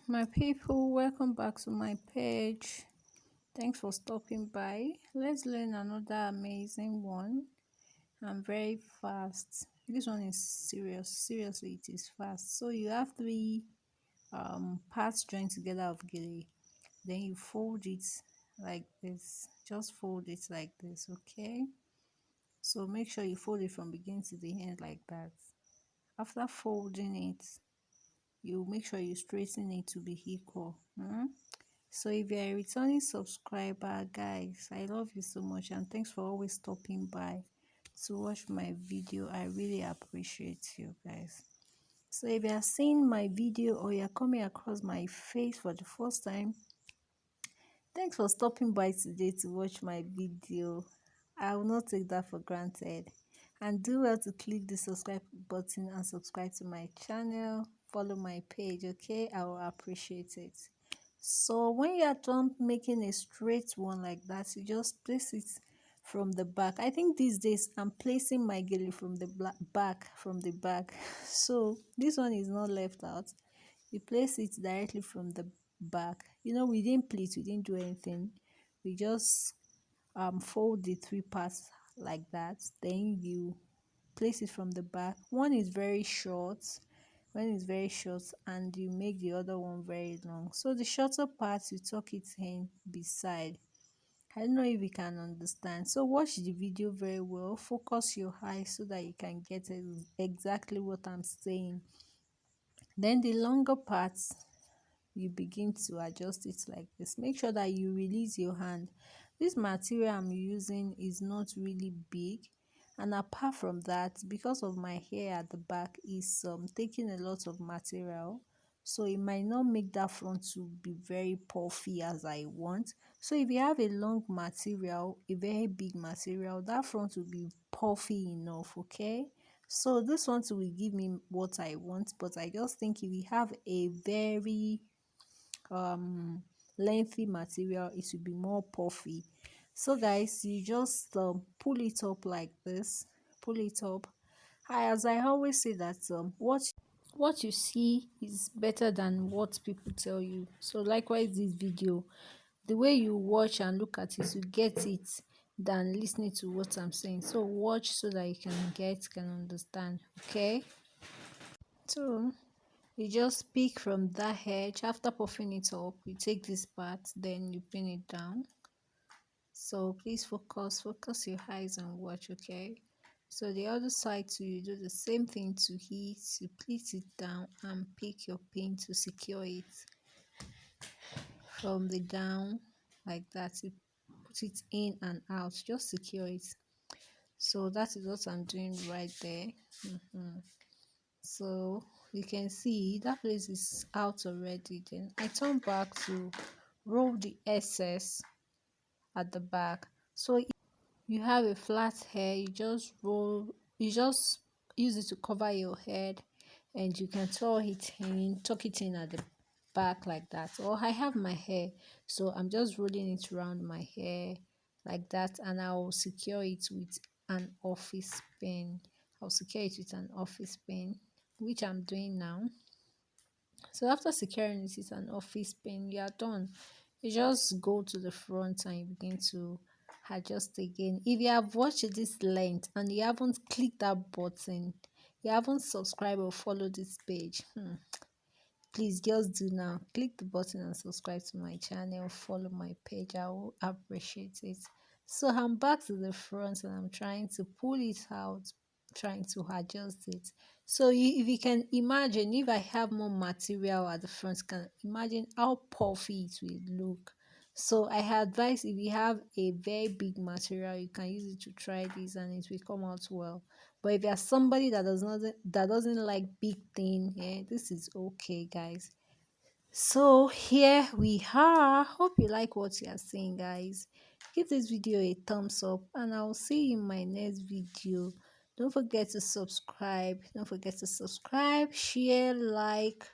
My people, welcome back to my page. Thanks for stopping by. Let's learn another amazing one. I'm very fast. This one is serious. Seriously, it is fast. So you have three parts joined together of gele. Then you fold it like this. Just fold it like this, okay? So make sure you fold it from beginning to the end like that. After folding it, you make sure you straighten it to be equal. So if you're a returning subscriber, guys, I love you so much and thanks for always stopping by to watch my video. I really appreciate you guys. So if you're seeing my video or you're coming across my face for the first time, thanks for stopping by today to watch my video. I will not take that for granted. And do well to click the subscribe button and subscribe to my channel. Follow my page, okay? I will appreciate it. So when you are done making a straight one like that, you just place it from the back. I think these days I'm placing my gele from the back. So this one is not left out. You place it directly from the back. We didn't pleat, we didn't do anything. We just fold the three parts like that. Then you place it from the back. One is very short, and you make the other one very long. So the shorter part you tuck it in beside. I don't know if you can understand. So watch the video very well. Focus your eyes so that you can get exactly what I'm saying. Then the longer parts, you begin to adjust it like this. Make sure that you release your hand. This material I'm using is not really big, and apart from that, because of my hair at the back is taking a lot of material, so it might not make that front to be very puffy as I want. So if you have a long material, a very big material, that front will be puffy enough, okay? So this one too will give me what I want, but I just think if you have a very um lengthy material, it will be more puffy. So guys, you just pull it up like this. Pull it up. As I always say that what you see is better than what people tell you. So likewise, this video, the way you watch and look at it, you get it than listening to what I'm saying. So watch so that you can understand, okay? So you just pick from that edge. After puffing it up, you take this part, then you pin it down. So please focus your eyes and watch, okay? So the other side too, you do the same thing to it. You pleat it down and pick your pin to secure it from the down like that. You put it in and out, just secure it. So that is what I'm doing right there. So you can see that place is out already. Then I turn back to roll the excess at the back. So if you have a flat hair, you just use it to cover your head, and you can tuck it in at the back like that. Or I have my hair, so I'm just rolling it around my hair like that, and I'll secure it with an office pin. I'll secure it with an office pin, which I'm doing now. So after securing it with an office pin, you are done. You just go to the front and you begin to adjust again. If you have watched this length and you haven't clicked that button, you haven't subscribed or followed this page, please just do now. Click the button and subscribe to my channel. Follow my page. I will appreciate it. So I'm back to the front and I'm trying to pull it out, trying to adjust it. So if you can imagine, if I have more material at the front, can imagine how puffy it will look. So I advise, if you have a very big material, you can use it to try this and it will come out well. But if you're somebody that doesn't like big thing, yeah, this is okay, guys. So here we are. Hope you like what you are seeing, guys. Give this video a thumbs up and I'll see you in my next video. Don't forget to subscribe. Share, like,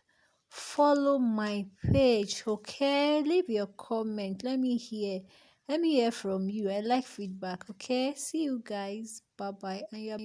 follow my page, okay? Leave your comment. Let me hear from you. I like feedback, okay? See you guys. Bye bye. And you're